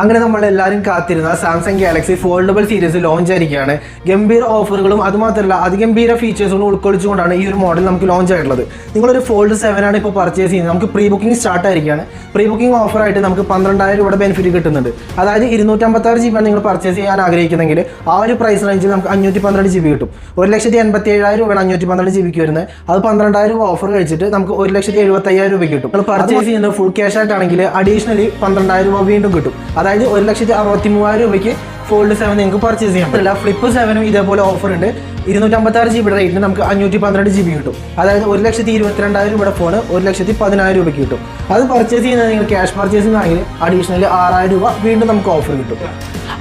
അങ്ങനെ നമ്മളെല്ലാവരും കാത്തിരുന്ന Samsung Galaxy foldable series launch ആയിരിക്കുകയാണ്. ഗംഭീര ഓഫറുകളും അതുമാത്രമല്ല അതിഗംഭീര ഫീച്ചേഴ്സുകളും ഉൾക്കൊള്ളിച്ചുകൊണ്ടാണ് ഈ ഒരു മോഡൽ നമുക്ക് ലോഞ്ച് ആയിട്ടുള്ളത്. നിങ്ങളൊരു ഫോൾഡ് 7 ആണ് ഇപ്പോൾ പർച്ചേസ് ചെയ്യുന്നത്, നമുക്ക് പ്രീ ബുക്കിംഗ് സ്റ്റാർട്ട് ആയിരിക്കുകയാണ്. പ്രീ ബുക്കിംഗ് ഓഫറായിട്ട് നമുക്ക് 12,000 രൂപയുടെ ബെനിഫിറ്റ് കിട്ടുന്നുണ്ട്. അതായത് 256 GB നിങ്ങൾ പർച്ചേസ് ചെയ്യാൻ ആഗ്രഹിക്കുന്നെങ്കിൽ ആ ഒരു പ്രൈസ് റേഞ്ചിൽ നമുക്ക് 512 GB കിട്ടും. 1,87,000 രൂപയാണ് 512 GB വരുന്നത്. അത് 12,000 രൂപ ഓഫർ കഴിച്ചിട്ട് നമുക്ക് 1,75,000 രൂപ കിട്ടും. നിങ്ങൾ പർച്ചേസ് ചെയ്യുന്നത് ഫുൾ ക്യാഷ് ആയിട്ടാണെങ്കിൽ അഡീഷണലി 12,000 രൂപ വീണ്ടും കിട്ടും. അതായത് 1,63,000 രൂപയ്ക്ക് ഫോൾഡ് 7 നിങ്ങൾക്ക് പർച്ചേസ് ചെയ്യാം. അല്ല ഫ്ലിപ്പ് 7 ഇതേപോലെ ഓഫർ ഉണ്ട്. 256 GB റേറ്റിന് നമുക്ക് 512 GB കിട്ടും. അതായത് 1,22,000 രൂപയുടെ ഫോണ് 1,10,000 രൂപയ്ക്ക് കിട്ടും. അത് പർച്ചേസ് ചെയ്യുന്നത് നിങ്ങൾ ക്യാഷ് പർച്ചേസിംഗ് ആണെങ്കിൽ അഡീഷണലി 6,000 രൂപ വീണ്ടും നമുക്ക് ഓഫർ കിട്ടും.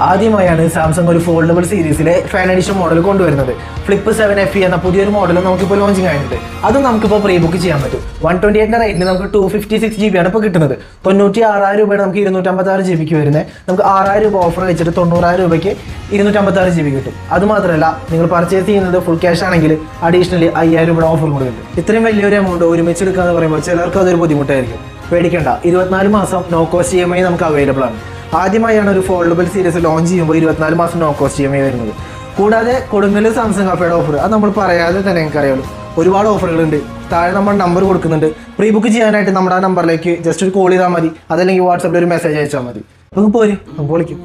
ആദ്യമായാണ് സാംസങ് ഒരു ഫോൾഡബിൾ സീരീസിലെ ഫാൻ എഡിഷൻ മോഡൽ കൊണ്ടുവരുന്നത്. ഫ്ലിപ്പ് 7 FE എന്ന പുതിയൊരു മോഡൽ നമുക്കിപ്പോൾ ലോഞ്ചിങ് ആയിട്ടുണ്ട്. അത് നമുക്കിപ്പോൾ പ്രീ ബുക്ക് ചെയ്യാൻ പറ്റും. 128 റേറ്റിന് നമുക്ക് 256 GB ആണ് ഇപ്പോൾ കിട്ടുന്നത്. 96,000 രൂപയാണ് നമുക്ക് 256 GB വരുന്നത്. നമുക്ക് 6,000 രൂപ ഓഫർ വെച്ചിട്ട് 90,000 രൂപയ്ക്ക് 256 GB കിട്ടും. അതുമാത്രമല്ല നിങ്ങൾ പർച്ചേസ് ചെയ്യുന്നത് ഫുൾ ക്യാഷ് ആണെങ്കിൽ അഡീഷണലി 5,000 രൂപയുടെ ഓഫർ കൂടെ കിട്ടും. ഇത്രയും വലിയൊരു എമൗണ്ട് ഒരുമിച്ച് എടുക്കുക എന്ന് പറയുമ്പോൾ ചിലർക്ക് അതൊരു ബുദ്ധിമുട്ടായിരിക്കും. പേടിക്കേണ്ട, 24 മാസം നോ കോസ്റ്റ് EMI നമുക്ക് അവൈലബിൾ ആണ്. ആദ്യമായാണ് ഒരു ഫോൾഡബിൾ സീരീസ് ലോഞ്ച് ചെയ്യുമ്പോൾ 24 മാസം നോ കോസ്റ്റ് EMI വരുന്നത്. കൂടാതെ കൊടുങ്ങല്ലൂർ സാംസങ് കഫേയുടെ ഓഫർ അത് നമ്മൾ പറയാതെ തന്നെ നിങ്ങൾക്ക് അറിയാമല്ലോ. ഒരുപാട് ഓഫറുകളുണ്ട്. താഴെ നമ്മൾ നമ്പർ കൊടുക്കുന്നുണ്ട്. പ്രീ ബുക്ക് ചെയ്യാനായിട്ട് നമ്മുടെ ആ നമ്പറിലേക്ക് ജസ്റ്റ് ഒരു കോൾ ചെയ്താൽ മതി, അതല്ലെങ്കിൽ വാട്സാപ്പിൽ ഒരു മെസ്സേജ് അയച്ചാൽ മതി. നമുക്ക് പോര്, നമുക്ക് വിളിക്കും.